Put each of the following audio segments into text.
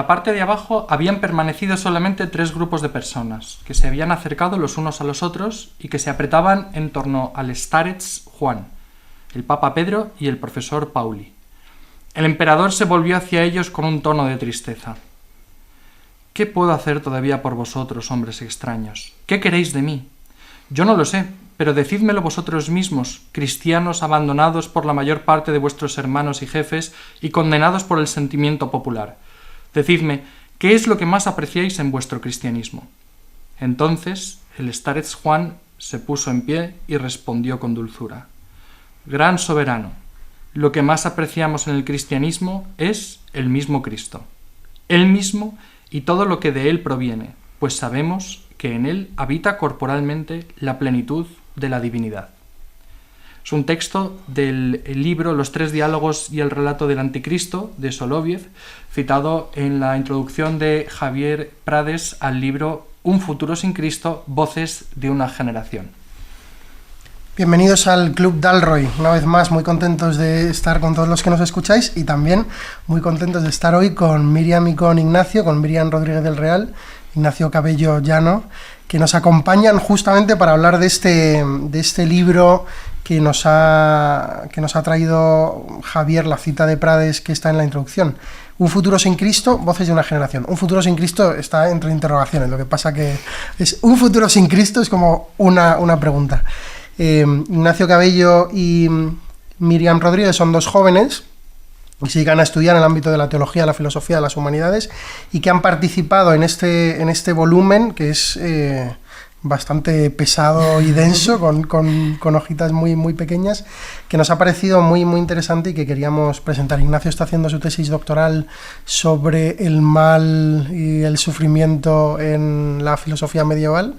la parte de abajo habían permanecido solamente 3 grupos de personas, que se habían acercado los unos a los otros y que se apretaban en torno al starets Juan, el Papa Pedro y el profesor Pauli. El emperador se volvió hacia ellos con un tono de tristeza. ¿Qué puedo hacer todavía por vosotros, hombres extraños? ¿Qué queréis de mí? Yo no lo sé, pero decídmelo vosotros mismos, cristianos abandonados por la mayor parte de vuestros hermanos y jefes y condenados por el sentimiento popular. Decidme, ¿qué es lo que más apreciáis en vuestro cristianismo? Entonces, el starets Juan se puso en pie y respondió con dulzura. Gran soberano, lo que más apreciamos en el cristianismo es el mismo Cristo. Él mismo y todo lo que de él proviene, pues sabemos que en él habita corporalmente la plenitud de la divinidad. Es un texto del libro Los 3 diálogos y el relato del anticristo, de Soloviev, citado en la introducción de Javier Prades al libro Un futuro sin Cristo, voces de una generación. Bienvenidos al Club Dalroy, una vez más muy contentos de estar con todos los que nos escucháis y también muy contentos de estar hoy con Miriam y con Ignacio, con Miriam Rodríguez del Real, Ignacio Cabello Llano, que nos acompañan justamente para hablar de este libro que nos ha traído Javier, la cita de Prades que está en la introducción. Un futuro sin Cristo, voces de una generación. Un futuro sin Cristo está entre interrogaciones, lo que pasa que es un futuro sin Cristo es como una pregunta. Ignacio Cabello y Miriam Rodríguez son 2 jóvenes que se dedican a estudiar en el ámbito de la teología, la filosofía, de las humanidades y que han participado en este volumen que es bastante pesado y denso, con hojitas muy, muy pequeñas, que nos ha parecido muy, muy interesante y que queríamos presentar. Ignacio está haciendo su tesis doctoral sobre el mal y el sufrimiento en la filosofía medieval.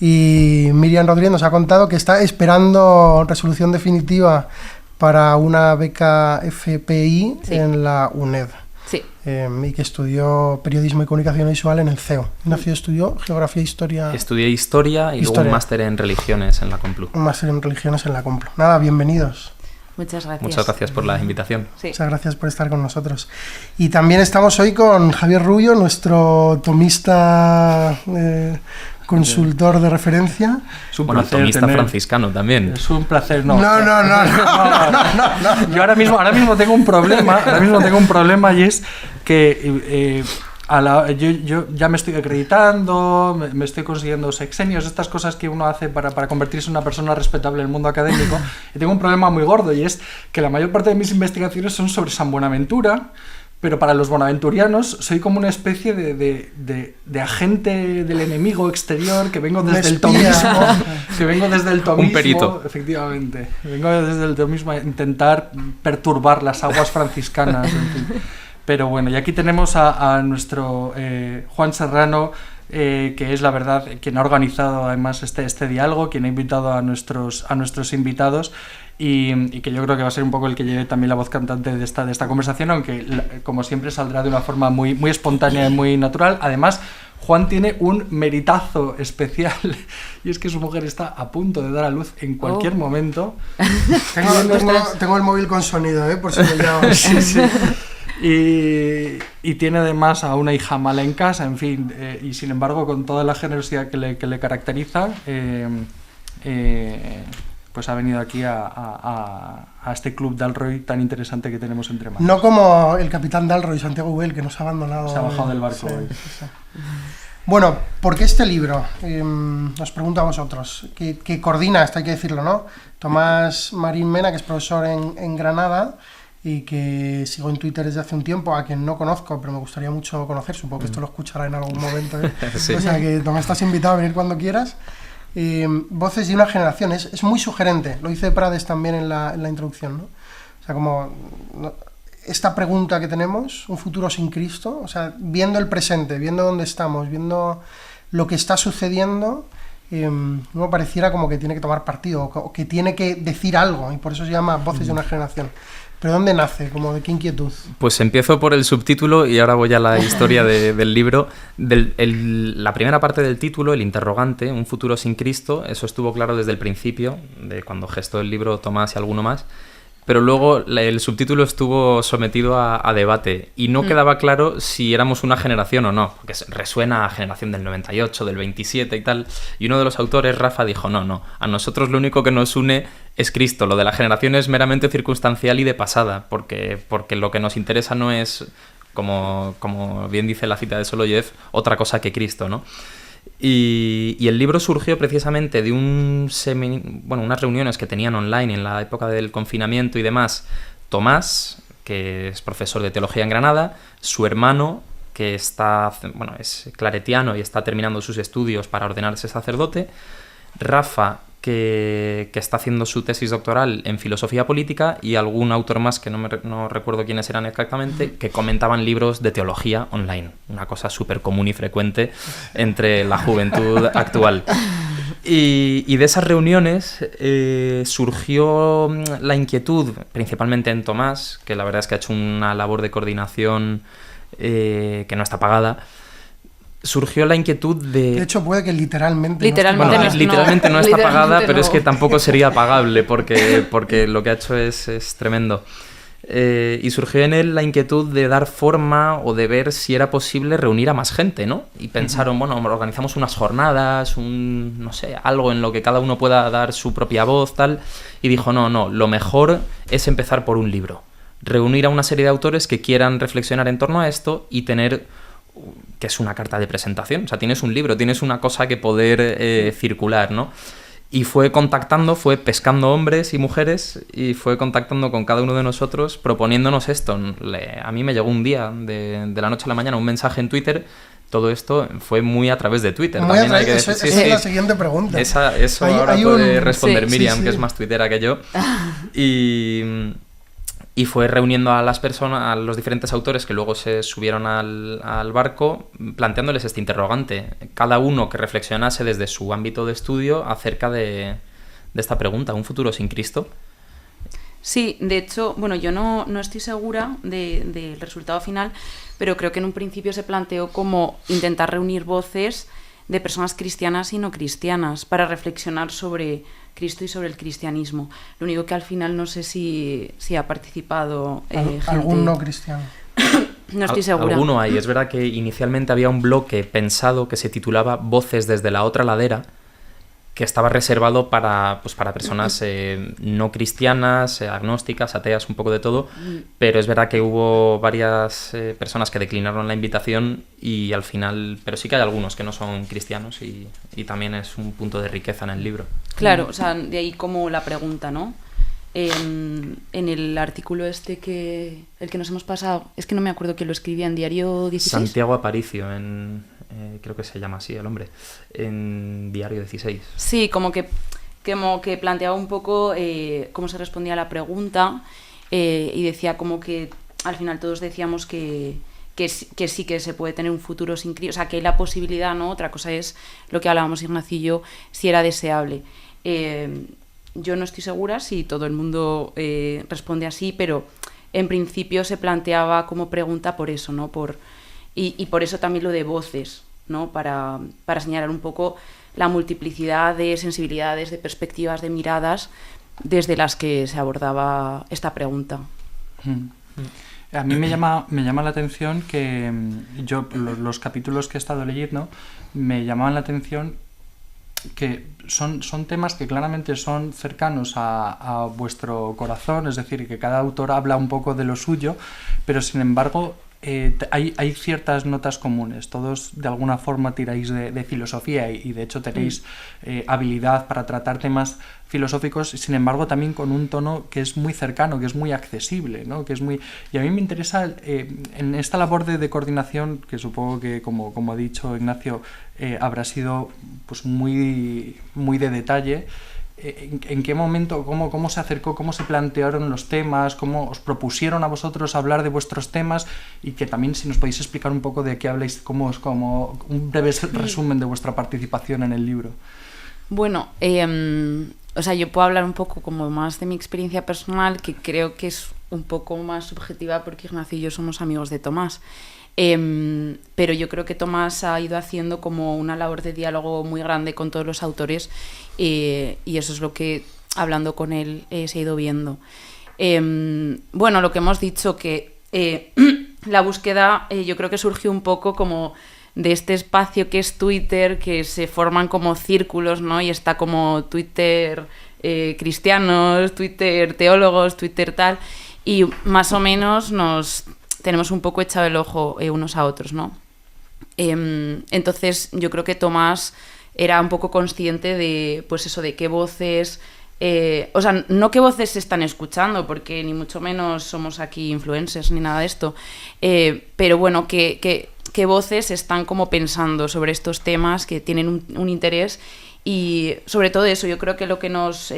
Y Miriam Rodríguez nos ha contado que está esperando resolución definitiva para una beca FPI en la UNED. Sí. Y que estudió periodismo y comunicación visual en el CEU. Ignacio estudió geografía e historia. Estudié historia y luego un máster en religiones en la Complu. Un máster en religiones en la Complu. Nada, bienvenidos. Muchas gracias. Muchas gracias por la invitación. Sí. Muchas gracias por estar con nosotros. Y también estamos hoy con Javier Rubio, nuestro tomista consultor de referencia. Es un Bueno, placer tomista franciscano también. Es un placer, no. No. Yo ahora mismo tengo un problema y es que yo ya me estoy acreditando, me estoy consiguiendo sexenios, estas cosas que uno hace para convertirse en una persona respetable en el mundo académico, y tengo un problema muy gordo, y es que la mayor parte de mis investigaciones son sobre San Buenaventura, pero para los bonaventurianos soy como una especie de agente del enemigo exterior, que vengo desde el tomismo, Un perito. Efectivamente, vengo desde el tomismo a intentar perturbar las aguas franciscanas, en fin. Pero bueno, y aquí tenemos a nuestro Juan Serrano, que es la verdad quien ha organizado además este diálogo, quien ha invitado a nuestros invitados y que yo creo que va a ser un poco el que lleve también la voz cantante de esta conversación, aunque como siempre saldrá de una forma muy, muy espontánea y muy natural. Además, Juan tiene un meritazo especial y es que su mujer está a punto de dar a luz en cualquier momento. Tengo el móvil con sonido, por si me llamo. Sí. Y tiene además a una hija mala en casa, en fin, y sin embargo con toda la generosidad que le caracteriza, pues ha venido aquí a este Club Dalroy tan interesante que tenemos entre manos. No como el capitán Dalroy, Santiago Güell, que nos ha abandonado. Se ha bajado del barco hoy. Sí. Bueno, ¿por qué este libro? Os pregunto a vosotros, que coordina, esto hay que decirlo, ¿no? Tomás Marín Mena, que es profesor en Granada, y que sigo en Twitter desde hace un tiempo, a quien no conozco, pero me gustaría mucho conocer, supongo que esto lo escuchará en algún momento, Sí. O sea que Tomás, estás invitado a venir cuando quieras. Voces de una generación, es muy sugerente, lo dice Prades también en la introducción, ¿no? O sea, como esta pregunta que tenemos, un futuro sin Cristo, o sea, viendo el presente, viendo dónde estamos, viendo lo que está sucediendo, uno pareciera como que tiene que tomar partido, o que tiene que decir algo, y por eso se llama Voces de una generación. ¿Pero dónde nace? ¿Como de qué inquietud? Pues empiezo por el subtítulo y ahora voy a la historia del libro. La primera parte del título, el interrogante, un futuro sin Cristo, eso estuvo claro desde el principio, de cuando gestó el libro Tomás y alguno más. pero luego el subtítulo estuvo sometido a debate y no quedaba claro si éramos una generación o no, porque resuena a generación del 98, del 27 y tal, y uno de los autores, Rafa, dijo, no, a nosotros lo único que nos une es Cristo, lo de la generación es meramente circunstancial y de pasada, porque lo que nos interesa no es, como bien dice la cita de Soloyev, otra cosa que Cristo, ¿no? Y el libro surgió precisamente de unas reuniones que tenían online en la época del confinamiento y demás. Tomás, que es profesor de teología en Granada, su hermano, que es claretiano y está terminando sus estudios para ordenarse sacerdote, Rafa, que está haciendo su tesis doctoral en filosofía política, y algún autor más que no recuerdo quiénes eran exactamente, que comentaban libros de teología online, una cosa súper común y frecuente entre la juventud actual. Y de esas reuniones surgió la inquietud, principalmente en Tomás, que la verdad es que ha hecho una labor de coordinación que no está pagada. Surgió la inquietud de... De hecho, puede que literalmente no está pagada, pero es que tampoco sería pagable porque lo que ha hecho es tremendo. Y surgió en él la inquietud de dar forma o de ver si era posible reunir a más gente, ¿no? Y pensaron, organizamos unas jornadas, algo en lo que cada uno pueda dar su propia voz, tal. Y dijo, no, lo mejor es empezar por un libro. Reunir a una serie de autores que quieran reflexionar en torno a esto y tener... que es una carta de presentación, o sea, tienes un libro, tienes una cosa que poder circular, ¿no? Y fue pescando hombres y mujeres y fue contactando con cada uno de nosotros proponiéndonos esto. A mí me llegó un día, de la noche a la mañana, un mensaje en Twitter. Todo esto fue muy a través de Twitter. Esa es la siguiente pregunta. Eso ahora puede responder Miriam, que es más tuitera que yo. Y fue reuniendo a las personas, a los diferentes autores que luego se subieron al barco, planteándoles este interrogante. Cada uno que reflexionase desde su ámbito de estudio acerca de esta pregunta, ¿un futuro sin Cristo? Sí, de hecho, yo no estoy segura del resultado final, pero creo que en un principio se planteó como intentar reunir voces de personas cristianas y no cristianas para reflexionar sobre Cristo y sobre el cristianismo. Lo único que al final no sé si ha participado gente... Algún no cristiano. No estoy segura. Alguno hay. Es verdad que inicialmente había un bloque pensado que se titulaba Voces desde la otra ladera, que estaba reservado para personas no cristianas, agnósticas, ateas, un poco de todo, pero es verdad que hubo varias personas que declinaron la invitación y al final, pero sí que hay algunos que no son cristianos y también es un punto de riqueza en el libro. Claro, o sea, de ahí como la pregunta, ¿no? En el artículo el que nos hemos pasado, es que no me acuerdo quién lo escribía, en Diario 16. Santiago Aparicio, creo que se llama así el hombre, en Diario 16. Sí, como que planteaba un poco cómo se respondía a la pregunta y decía como que al final todos decíamos que sí que se puede tener un futuro sin Cristo, o sea, que hay la posibilidad, ¿no? Otra cosa es lo que hablábamos Ignacio y yo, si era deseable. Yo no estoy segura si todo el mundo responde así, pero en principio se planteaba como pregunta por eso, ¿no? Y por eso también lo de voces, ¿no? Para señalar un poco la multiplicidad de sensibilidades, de perspectivas, de miradas desde las que se abordaba esta pregunta. A mí me llama la atención que yo, los capítulos que he estado leyendo, me llamaban la atención que son temas que claramente son cercanos a vuestro corazón, es decir, que cada autor habla un poco de lo suyo, pero sin embargo hay ciertas notas comunes. Todos de alguna forma tiráis de filosofía y de hecho tenéis habilidad para tratar temas filosóficos, sin embargo también con un tono que es muy cercano, que es muy accesible, ¿no? Y a mí me interesa en esta labor de coordinación, que supongo que como ha dicho Ignacio habrá sido pues muy de detalle. ¿En qué momento, cómo se acercó, cómo se plantearon los temas, cómo os propusieron a vosotros hablar de vuestros temas? Y que también si nos podéis explicar un poco de qué habláis, como un breve resumen de vuestra participación en el libro. Bueno, o sea, yo puedo hablar un poco como más de mi experiencia personal, que creo que es un poco más subjetiva porque Ignacio y yo somos amigos de Tomás. Pero yo creo que Tomás ha ido haciendo como una labor de diálogo muy grande con todos los autores y eso es lo que, hablando con él, se ha ido viendo. Bueno, lo que hemos dicho, que la búsqueda yo creo que surgió un poco como de este espacio que es Twitter, que se forman como círculos, ¿no? Y está como Twitter cristianos, Twitter teólogos, Twitter tal, y más o menos nos tenemos un poco echado el ojo unos a otros, ¿no? Entonces yo creo que Tomás era un poco consciente de, pues eso, de qué voces... o sea, no qué voces se están escuchando, porque ni mucho menos somos aquí influencers ni nada de esto, pero bueno, qué voces están como pensando sobre estos temas que tienen un interés, y sobre todo eso, yo creo que lo que nos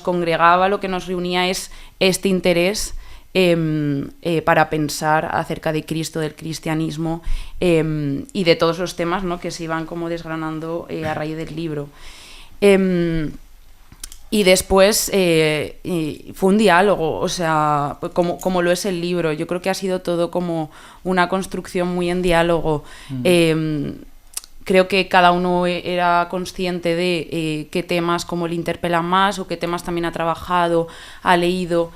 congregaba, lo que nos reunía es este interés para pensar acerca de Cristo, del cristianismo y de todos los temas, ¿no?, que se iban como desgranando a raíz del libro. Y después fue un diálogo, o sea, como lo es el libro. Yo creo que ha sido todo como una construcción muy en diálogo. Creo que cada uno era consciente de qué temas como le interpelan más, o qué temas también ha trabajado, ha leído.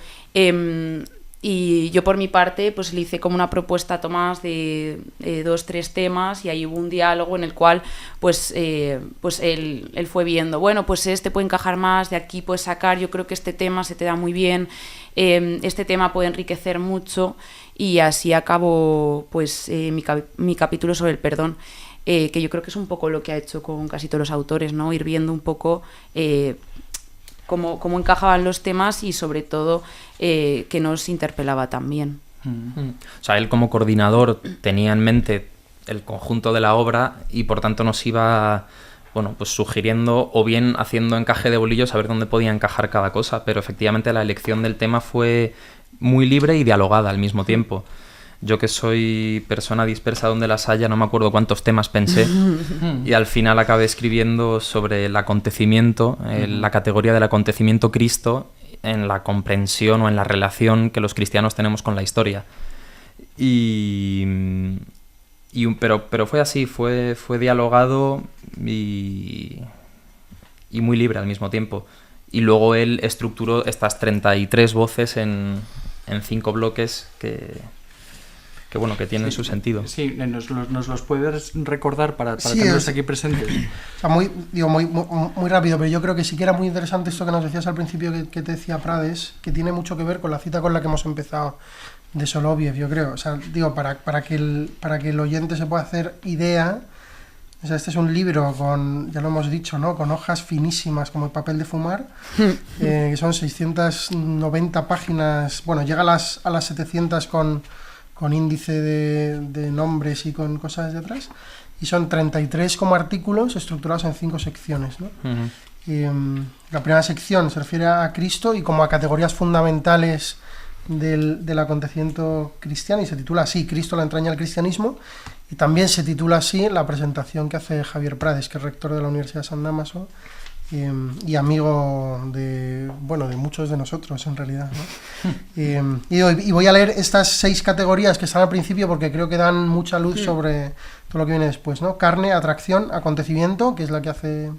Y yo por mi parte pues le hice como una propuesta a Tomás de 2-3 temas, y ahí hubo un diálogo en el cual pues él fue viendo, bueno, pues este puede encajar más, de aquí puedes sacar, yo creo que este tema se te da muy bien, este tema puede enriquecer mucho, y así acabó pues mi capítulo sobre el perdón, que yo creo que es un poco lo que ha hecho con casi todos los autores, ¿no? Ir viendo un poco cómo encajaban los temas, y sobre todo que nos interpelaba también. O sea, él como coordinador tenía en mente el conjunto de la obra, y por tanto nos iba, bueno, pues sugiriendo, o bien haciendo encaje de bolillos a ver dónde podía encajar cada cosa, pero efectivamente la elección del tema fue muy libre y dialogada al mismo tiempo. Yo, que soy persona dispersa donde las haya, no me acuerdo cuántos temas pensé, y al final acabé escribiendo sobre el acontecimiento, la categoría del acontecimiento Cristo, en la comprensión o en la relación que los cristianos tenemos con la historia. Pero fue así, fue dialogado y muy libre al mismo tiempo. Y luego él estructuró estas 33 voces en 5 bloques que tienen su sentido. Sí, nos los puedes recordar para Sí, tenerlos aquí presentes. O sea, muy rápido, pero yo creo que sí que era muy interesante esto que nos decías al principio, que te decía Prades, que tiene mucho que ver con la cita con la que hemos empezado de Soloviev, yo creo. O sea, digo, para que el oyente se pueda hacer idea, o sea, este es un libro con, ya lo hemos dicho, ¿no?, con hojas finísimas como el papel de fumar, que son 690 páginas, bueno, llega a las 700 con índice de nombres y con cosas detrás, y son 33 como artículos estructurados en 5 secciones, ¿no? La primera sección se refiere a Cristo y como a categorías fundamentales del acontecimiento cristiano, y se titula así, Cristo, la entraña del cristianismo, y también se titula así la presentación que hace Javier Prades, que es rector de la Universidad de San Dámaso, y amigo de muchos de nosotros en realidad, ¿no? Y voy a leer estas 6 categorías que están al principio, porque creo que dan mucha luz sobre todo lo que viene después, ¿no? Carne, atracción, acontecimiento, que es la que hace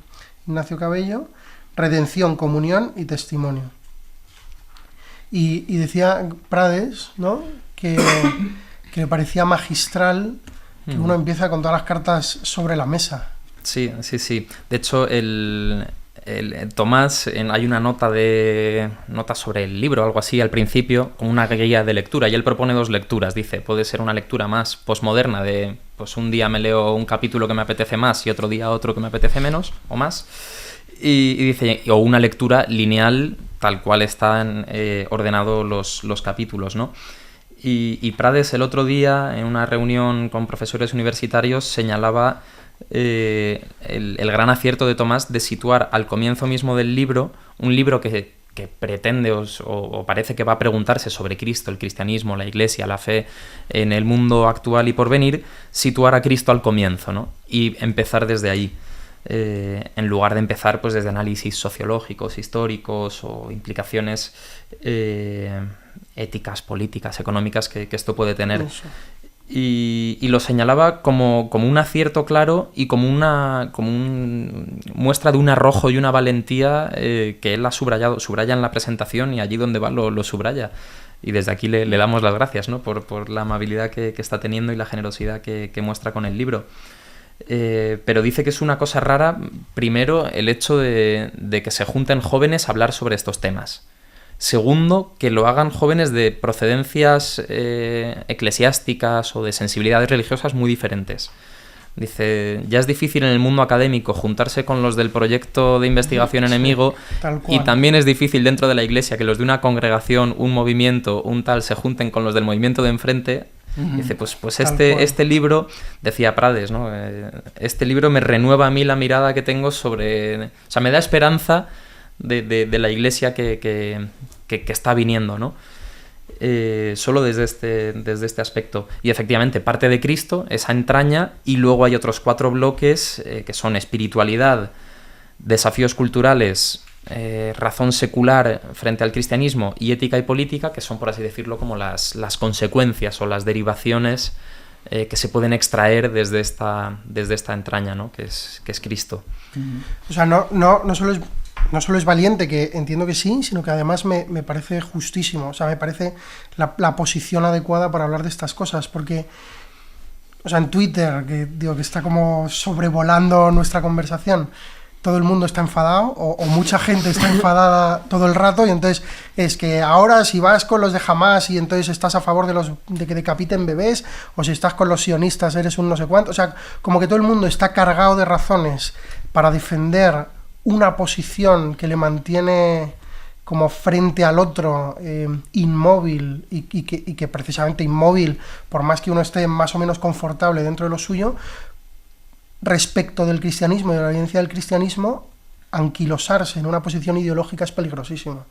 Ignacio Cabello, redención, comunión y testimonio. Y decía Prades, ¿no?, que le parecía magistral que uno empieza con todas las cartas sobre la mesa. Sí. De hecho, Tomás, hay una nota sobre el libro, algo así, al principio, con una guía de lectura, y él propone 2 lecturas. Dice, puede ser una lectura más posmoderna, de pues un día me leo un capítulo que me apetece más y otro día otro que me apetece menos o más. Y dice, o una lectura lineal, tal cual están ordenados los capítulos, ¿no? Y Prades el otro día, en una reunión con profesores universitarios, señalaba el gran acierto de Tomás de situar al comienzo mismo del libro, un libro que pretende o parece que va a preguntarse sobre Cristo, el cristianismo, la Iglesia, la fe en el mundo actual y porvenir, situar a Cristo al comienzo, ¿no? Y empezar desde ahí, en lugar de empezar pues desde análisis sociológicos, históricos o implicaciones éticas, políticas, económicas que esto puede tener. y lo señalaba como un acierto claro y como una muestra de un arrojo y una valentía que él ha subraya en la presentación, y allí donde va lo subraya. Y desde aquí le damos las gracias, ¿no? por la amabilidad que está teniendo y la generosidad que muestra con el libro. Pero dice que es una cosa rara, primero, el hecho de que se junten jóvenes a hablar sobre estos temas. Segundo, que lo hagan jóvenes de procedencias eclesiásticas o de sensibilidades religiosas muy diferentes. Dice, ya es difícil en el mundo académico juntarse con los del proyecto de investigación enemigo, y también es difícil dentro de la iglesia que los de una congregación, un movimiento, un tal, se junten con los del movimiento de enfrente. Dice, pues este libro, decía Prades, ¿no? Este libro me renueva a mí la mirada que tengo sobre... O sea, me da esperanza de la iglesia que está viniendo, ¿no? Solo desde este aspecto. Y efectivamente, parte de Cristo, esa entraña, y luego hay otros 4 bloques que son espiritualidad, desafíos culturales, razón secular frente al cristianismo y ética y política, que son, por así decirlo, como las consecuencias o las derivaciones que se pueden extraer desde esta entraña, ¿no? que es Cristo. O sea, no solo es valiente, que entiendo que sí, sino que además me parece justísimo. O sea, me parece la posición adecuada para hablar de estas cosas, porque, o sea, en Twitter, que está como sobrevolando nuestra conversación, todo el mundo está enfadado, o mucha gente está enfadada todo el rato, y entonces es que ahora si vas con los de Hamás y entonces estás a favor de que decapiten bebés, o si estás con los sionistas eres un no sé cuánto. O sea, como que todo el mundo está cargado de razones para defender una posición que le mantiene como frente al otro, inmóvil, y que precisamente inmóvil, por más que uno esté más o menos confortable dentro de lo suyo, respecto del cristianismo y de la evidencia del cristianismo. Anquilosarse en una posición ideológica es peligrosísimo.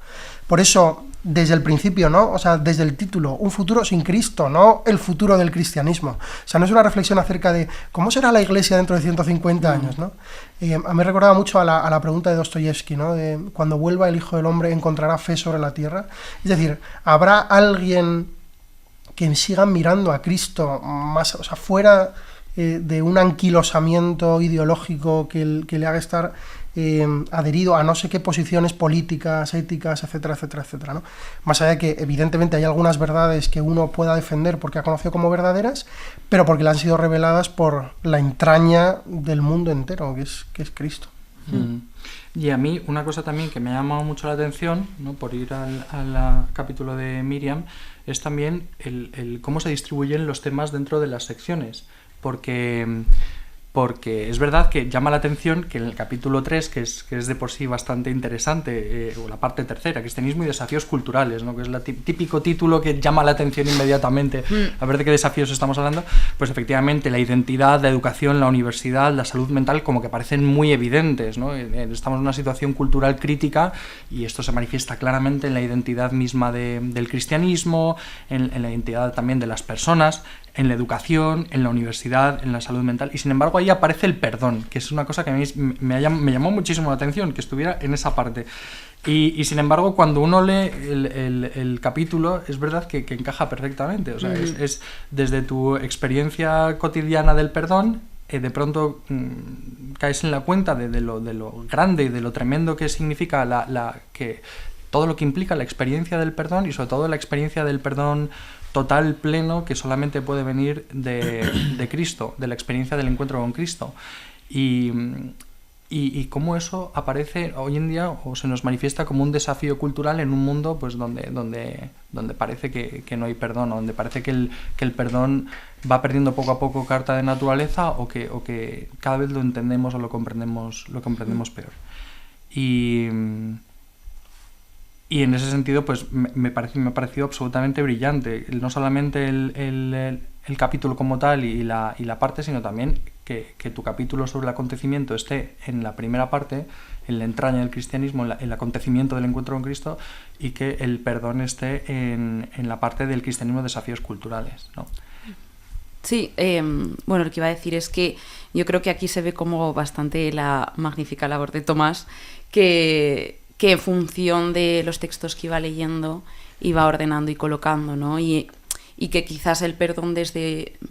Por eso, desde el principio, ¿no? O sea, desde el título, un futuro sin Cristo, no el futuro del cristianismo. O sea, no es una reflexión acerca de cómo será la iglesia dentro de 150 años, ¿no? A mí me recordaba mucho a la pregunta de Dostoyevsky, ¿no? De cuando vuelva el Hijo del Hombre, ¿encontrará fe sobre la tierra? Es decir, ¿habrá alguien que siga mirando a Cristo más, o sea, fuera de un anquilosamiento ideológico que le haga estar adherido a no sé qué posiciones políticas, éticas, etcétera, etcétera, etcétera, ¿no? Más allá de que evidentemente hay algunas verdades que uno pueda defender porque ha conocido como verdaderas, pero porque le han sido reveladas por la entraña del mundo entero, que es Cristo. Y a mí una cosa también que me ha llamado mucho la atención, ¿no? Por ir al capítulo de Miriam, es también el cómo se distribuyen los temas dentro de las secciones. Porque es verdad que llama la atención que en el capítulo 3, que es de por sí bastante interesante, o la parte tercera, cristianismo y desafíos culturales, ¿no? Que es el típico título que llama la atención inmediatamente, a ver de qué desafíos estamos hablando, pues efectivamente la identidad, la educación, la universidad, la salud mental, como que parecen muy evidentes, ¿no? Estamos en una situación cultural crítica y esto se manifiesta claramente en la identidad misma del cristianismo, en la identidad también de las personas, en la educación, en la universidad, en la salud mental, y sin embargo ahí aparece el perdón, que es una cosa que a mí me llamó muchísimo la atención, que estuviera en esa parte. Y sin embargo, cuando uno lee el capítulo, es verdad que encaja perfectamente. O sea, es desde tu experiencia cotidiana del perdón, de pronto caes en la cuenta de lo grande y de lo tremendo que significa que todo lo que implica la experiencia del perdón, y sobre todo la experiencia del perdón total, pleno, que solamente puede venir de Cristo, de la experiencia del encuentro con Cristo. Y cómo eso aparece hoy en día, o se nos manifiesta como un desafío cultural en un mundo pues donde parece que no hay perdón, o donde parece que el perdón va perdiendo poco a poco carta de naturaleza, o que cada vez lo entendemos o lo comprendemos peor. Y en ese sentido, pues me ha parecido absolutamente brillante, no solamente el capítulo como tal y la parte, sino también que tu capítulo sobre el acontecimiento esté en la primera parte, en la entraña del cristianismo, en el acontecimiento del encuentro con Cristo, y que el perdón esté en la parte del cristianismo, desafíos culturales, ¿no? Sí, bueno, lo que iba a decir es que yo creo que aquí se ve como bastante la magnífica labor de Tomás, que en función de los textos que iba leyendo iba ordenando y colocando, ¿no? Y y que quizás el perdón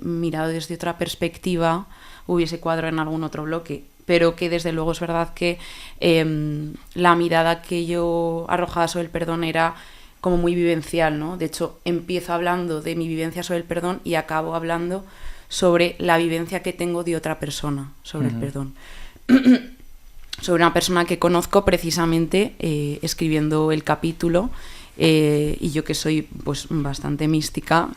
mirado desde otra perspectiva hubiese cuadrado en algún otro bloque, pero que desde luego es verdad que la mirada que yo arrojaba sobre el perdón era como muy vivencial, ¿no? De hecho, empiezo hablando de mi vivencia sobre el perdón y acabo hablando sobre la vivencia que tengo de otra persona sobre el perdón. Sobre una persona que conozco precisamente escribiendo el capítulo, y yo que soy pues bastante mística,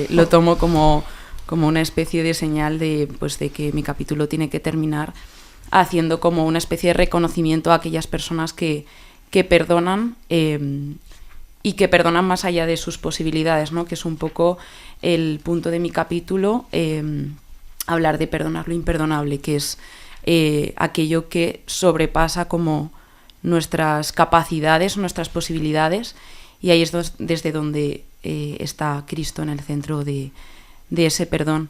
lo tomo como una especie de señal de que mi capítulo tiene que terminar haciendo como una especie de reconocimiento a aquellas personas que perdonan, y que perdonan más allá de sus posibilidades, ¿no? Que es un poco el punto de mi capítulo, hablar de perdonar lo imperdonable, que es aquello que sobrepasa como nuestras capacidades, nuestras posibilidades, y ahí es desde donde está Cristo en el centro de ese perdón.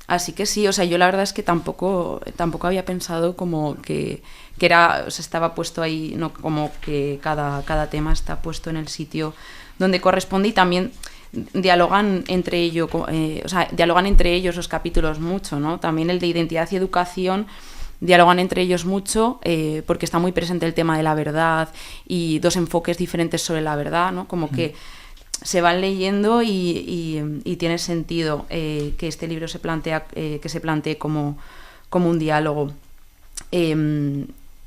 Así que sí, o sea, yo la verdad es que tampoco había pensado como que era, o sea, estaba puesto ahí, no como que cada tema está puesto en el sitio donde corresponde, y también dialogan entre ellos, los capítulos mucho, ¿no? También el de identidad y educación dialogan entre ellos mucho, porque está muy presente el tema de la verdad y dos enfoques diferentes sobre la verdad, ¿no? Como que se van leyendo y tiene sentido que este libro se plantee como un diálogo.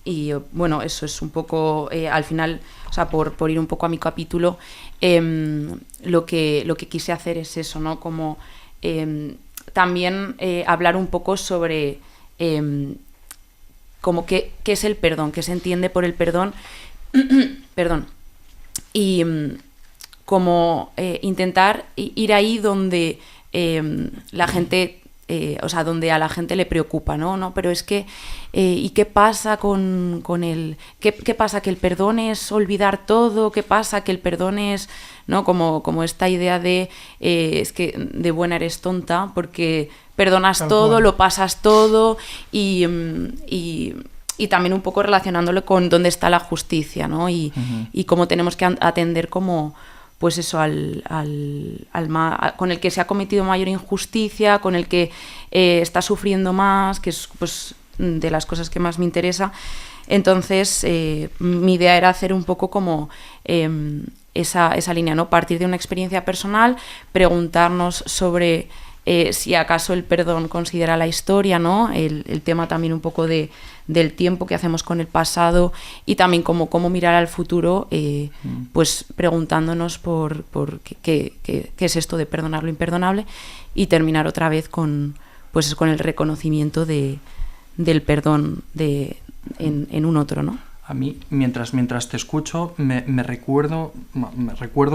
Y bueno, eso es un poco, al final, o sea, por ir un poco a mi capítulo, lo que quise hacer es eso, ¿no? Como también hablar un poco sobre como qué es el perdón, qué se entiende por el perdón, perdón, y como intentar ir ahí donde la gente, o sea, donde a la gente le preocupa, ¿no? Pero es que, ¿y qué pasa con el... ¿Qué pasa? ¿Que el perdón es olvidar todo? ¿Qué pasa? ¿Que el perdón es, ¿no? Como esta idea de, es que de buena eres tonta, porque perdonas todo, lo pasas todo, y también un poco relacionándolo con dónde está la justicia, ¿no? Y cómo tenemos que atender como... pues eso, con el que se ha cometido mayor injusticia, con el que está sufriendo más, que es pues de las cosas que más me interesa. Entonces, mi idea era hacer un poco como esa línea, ¿no? Partir de una experiencia personal, preguntarnos sobre si acaso el perdón considera la historia, ¿no? El tema también un poco del tiempo que hacemos con el pasado, y también cómo mirar al futuro, pues preguntándonos por qué es esto de perdonar lo imperdonable, y terminar otra vez con el reconocimiento del perdón en un otro, ¿no? A mí, mientras te escucho, me recuerdo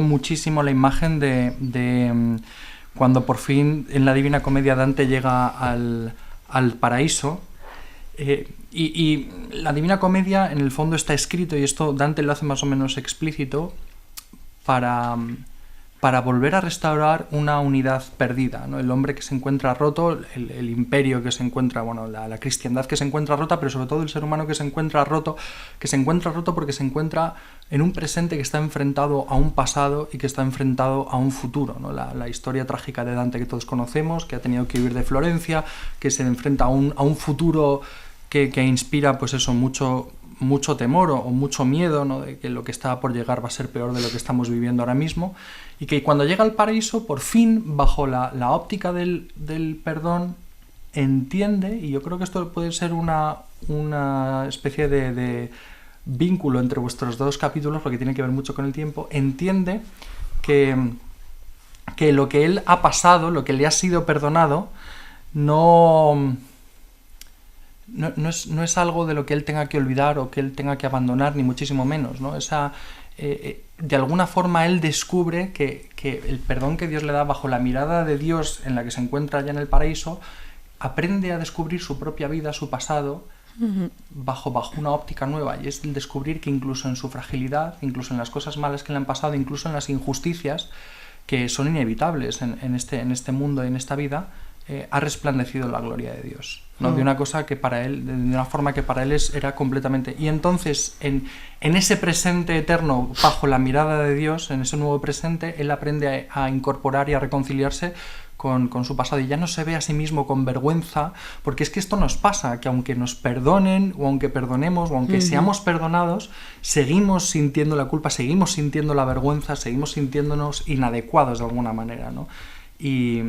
muchísimo la imagen de cuando por fin en la Divina Comedia Dante llega al paraíso. Y la Divina Comedia en el fondo está escrito, y esto Dante lo hace más o menos explícito, para volver a restaurar una unidad perdida, ¿no? El hombre que se encuentra roto, el imperio que se encuentra, bueno, la cristiandad que se encuentra rota, pero sobre todo el ser humano que se encuentra roto porque se encuentra en un presente que está enfrentado a un pasado y que está enfrentado a un futuro, ¿no? La historia trágica de Dante que todos conocemos, que ha tenido que huir de Florencia, que se enfrenta a un futuro que inspira, pues eso, mucho temor o mucho miedo, ¿no? De que lo que está por llegar va a ser peor de lo que estamos viviendo ahora mismo, y que cuando llega al paraíso, por fin, bajo la óptica del perdón, entiende, y yo creo que esto puede ser una especie de vínculo entre vuestros dos capítulos, porque tiene que ver mucho con el tiempo, entiende que lo que él ha pasado, lo que le ha sido perdonado, no es algo de lo que él tenga que olvidar o que él tenga que abandonar, ni muchísimo menos, ¿no? De alguna forma él descubre que el perdón que Dios le da bajo la mirada de Dios en la que se encuentra allá en el paraíso, aprende a descubrir su propia vida, su pasado, bajo una óptica nueva, y es el descubrir que incluso en su fragilidad, incluso en las cosas malas que le han pasado, incluso en las injusticias que son inevitables en este mundo y en esta vida, ha resplandecido la gloria de Dios. ¿no? De una cosa que para él, de una forma que para él era completamente... Y entonces, en ese presente eterno, bajo la mirada de Dios, en ese nuevo presente, él aprende a incorporar y a reconciliarse con su pasado, y ya no se ve a sí mismo con vergüenza, porque es que esto nos pasa, que aunque nos perdonen, o aunque perdonemos, o aunque seamos perdonados, seguimos sintiendo la culpa, seguimos sintiendo la vergüenza, seguimos sintiéndonos inadecuados de alguna manera, ¿no? Y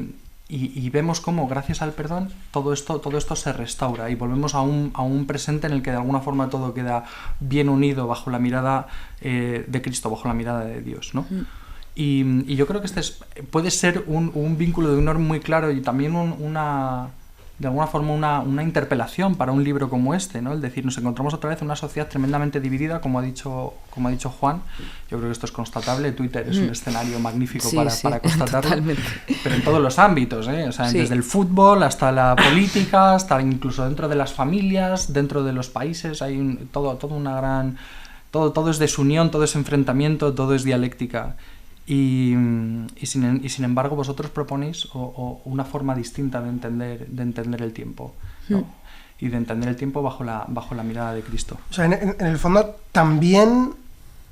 vemos cómo, gracias al perdón, todo esto se restaura y volvemos a un presente en el que de alguna forma todo queda bien unido bajo la mirada de Cristo, bajo la mirada de Dios, ¿no? Y yo creo que puede ser un vínculo de honor muy claro y también de alguna forma una interpelación para un libro como este, ¿no? Es decir, nos encontramos otra vez en una sociedad tremendamente dividida, como ha dicho Juan. Yo creo que esto es constatable. Twitter es un escenario magnífico para constatarlo. Totalmente. Pero en todos los ámbitos, ¿eh? O sea, desde el fútbol hasta la política, hasta incluso dentro de las familias, dentro de los países, hay todo es desunión, todo es enfrentamiento, todo es dialéctica. Y sin embargo vosotros proponéis una forma distinta de entender el tiempo, ¿no? Y de entender el tiempo bajo la mirada de Cristo. O sea, en el fondo también,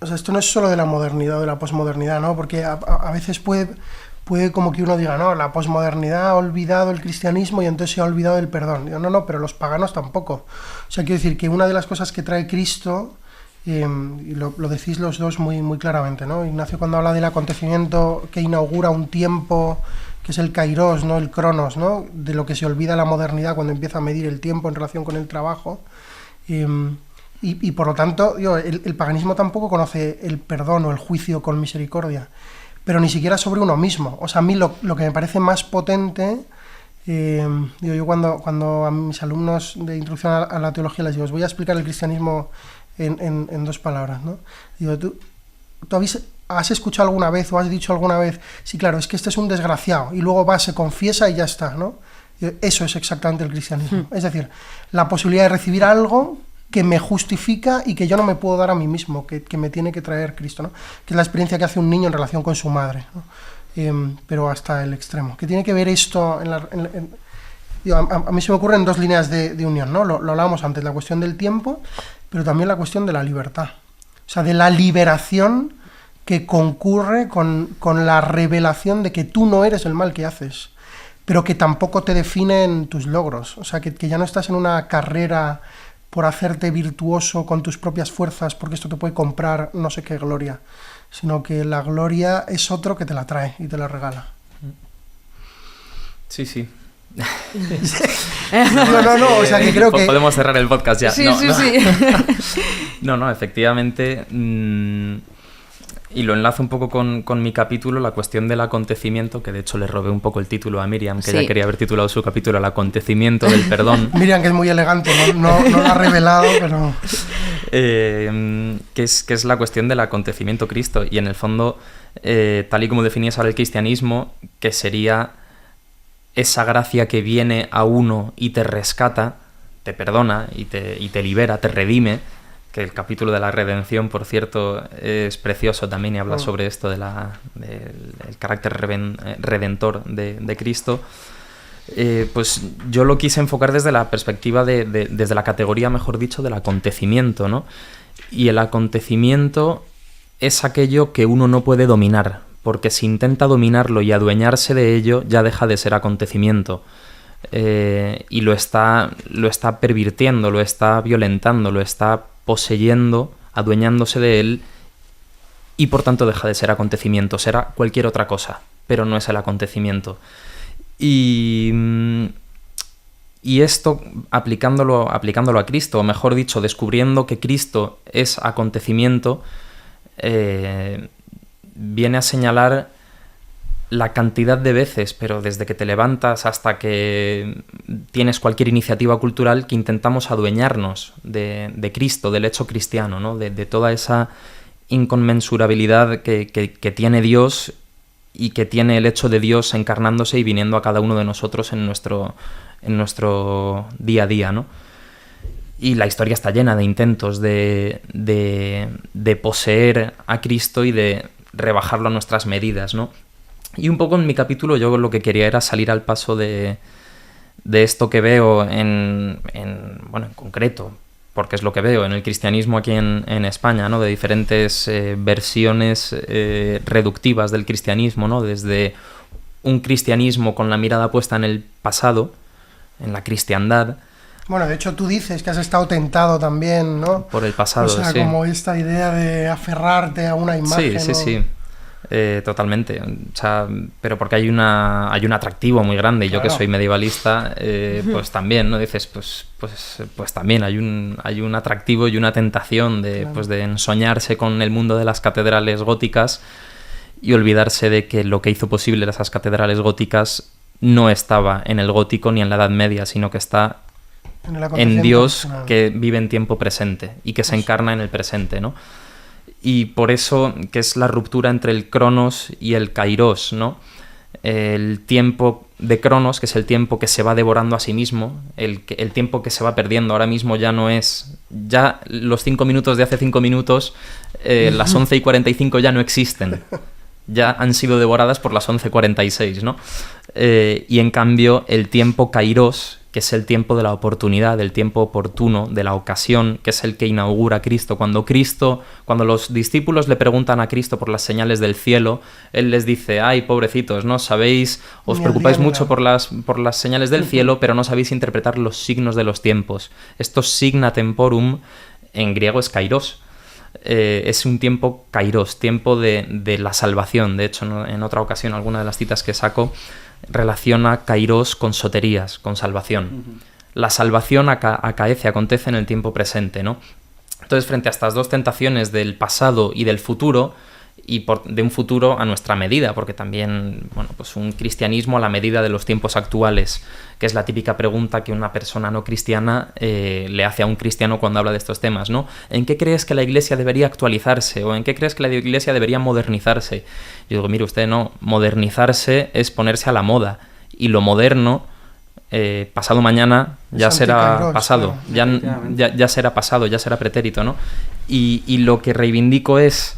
o sea, esto no es solo de la modernidad o de la posmodernidad, ¿no? Porque a veces puede como que uno diga, no, la posmodernidad ha olvidado el cristianismo y entonces se ha olvidado el perdón. Digo, no, pero los paganos tampoco. O sea, quiero decir que una de las cosas que trae Cristo, y lo decís los dos muy, muy claramente, ¿no? Ignacio, cuando habla del acontecimiento que inaugura un tiempo, que es el kairos, ¿no? El cronos, ¿no? De lo que se olvida la modernidad cuando empieza a medir el tiempo en relación con el trabajo. Y por lo tanto, el paganismo tampoco conoce el perdón o el juicio con misericordia, pero ni siquiera sobre uno mismo. O sea, a mí lo que me parece más potente... yo cuando a mis alumnos de introducción a la teología les digo, os voy a explicar el cristianismo en dos palabras, ¿no? Digo, ¿tú has escuchado alguna vez o has dicho alguna vez, sí, claro, es que este es un desgraciado, y luego va, se confiesa y ya está, ¿no? Eso es exactamente el cristianismo. Es decir, la posibilidad de recibir algo que me justifica y que yo no me puedo dar a mí mismo, que me tiene que traer Cristo, ¿no? Que es la experiencia que hace un niño en relación con su madre, ¿no? Pero hasta el extremo. ¿Qué tiene que ver esto? A mí se me ocurren dos líneas de unión, ¿no? Lo hablábamos antes, la cuestión del tiempo, pero también la cuestión de la libertad. O sea, de la liberación que concurre con la revelación de que tú no eres el mal que haces, pero que tampoco te definen tus logros. O sea, que ya no estás en una carrera por hacerte virtuoso con tus propias fuerzas, porque esto te puede comprar no sé qué gloria, sino que la gloria es otro que te la trae y te la regala. Sí. No, o sea, que creo que... Podemos cerrar el podcast ya. Sí. No, efectivamente, y lo enlazo un poco con mi capítulo, la cuestión del acontecimiento, que de hecho le robé un poco el título a Miriam, que ella quería haber titulado su capítulo El acontecimiento del perdón. Miriam, que es muy elegante, no lo ha revelado, pero... que es la cuestión del acontecimiento Cristo, y en el fondo, tal y como definías ahora el cristianismo, que sería esa gracia que viene a uno y te rescata, te perdona y te libera, te redime, que el capítulo de la redención, por cierto, es precioso también y habla sobre esto del carácter redentor de Cristo. Pues yo lo quise enfocar desde la perspectiva desde la categoría, mejor dicho, del acontecimiento, ¿no? Y el acontecimiento es aquello que uno no puede dominar, porque si intenta dominarlo y adueñarse de ello, ya deja de ser acontecimiento. Y lo está pervirtiendo, lo está violentando, lo está poseyendo, adueñándose de él, y por tanto deja de ser acontecimiento. Será cualquier otra cosa, pero no es el acontecimiento. Y esto, aplicándolo a Cristo, o mejor dicho, descubriendo que Cristo es acontecimiento, viene a señalar la cantidad de veces, pero desde que te levantas hasta que tienes cualquier iniciativa cultural, que intentamos adueñarnos de Cristo, del hecho cristiano, ¿no? De toda esa inconmensurabilidad que tiene Dios y que tiene el hecho de Dios encarnándose y viniendo a cada uno de nosotros en nuestro día a día, ¿no? Y la historia está llena de intentos de poseer a Cristo y de rebajarlo a nuestras medidas, ¿no? Y un poco en mi capítulo yo lo que quería era salir al paso de de esto que veo en concreto, porque es lo que veo en el cristianismo aquí en España, ¿no? De diferentes versiones reductivas del cristianismo, ¿no? Desde un cristianismo con la mirada puesta en el pasado, en la cristiandad. Bueno, de hecho tú dices que has estado tentado también, ¿no? Por el pasado, o sea, sí. como esta idea de aferrarte a una imagen. Sí, ¿no? sí. Totalmente. O sea, pero porque hay un atractivo muy grande. Y claro. Yo que soy medievalista, pues también, ¿no? Dices, pues también hay un atractivo y una tentación de ensoñarse con el mundo de las catedrales góticas y olvidarse de que lo que hizo posible esas catedrales góticas no estaba en el gótico ni en la Edad Media, sino que está en Dios que vive en tiempo presente y que se encarna en el presente, ¿no? Y por eso que es la ruptura entre el Cronos y el Kairos, ¿no? El tiempo de Cronos, que es el tiempo que se va devorando a sí mismo, el tiempo que se va perdiendo. Ahora mismo ya no es... Ya los 5 minutos de hace 5 minutos, las 11:45 ya no existen. Ya han sido devoradas por las 11:46, ¿no? Y en cambio el tiempo Kairos, que es el tiempo de la oportunidad, el tiempo oportuno, de la ocasión, que es el que inaugura Cristo. Cuando los discípulos le preguntan a Cristo por las señales del cielo, Él les dice, ay, pobrecitos, ¿no? Sabéis, os preocupáis mucho por las señales del cielo, pero no sabéis interpretar los signos de los tiempos. Esto signa temporum, en griego es kairos. Es un tiempo kairos, tiempo de la salvación. De hecho, ¿no? En otra ocasión, alguna de las citas que saco relaciona kairos con soterías, con salvación. Uh-huh. La salvación acaece, acontece en el tiempo presente, ¿no? Entonces, frente a estas dos tentaciones del pasado y del futuro, y de un futuro a nuestra medida, porque también, pues un cristianismo a la medida de los tiempos actuales, que es la típica pregunta que una persona no cristiana le hace a un cristiano cuando habla de estos temas, ¿no? ¿En qué crees que la Iglesia debería actualizarse? ¿O en qué crees que la Iglesia debería modernizarse? Yo digo, mire usted, no, modernizarse es ponerse a la moda, y lo moderno, pasado mañana ya será pasado, ya será pasado, ya será pretérito, ¿no? Y lo que reivindico es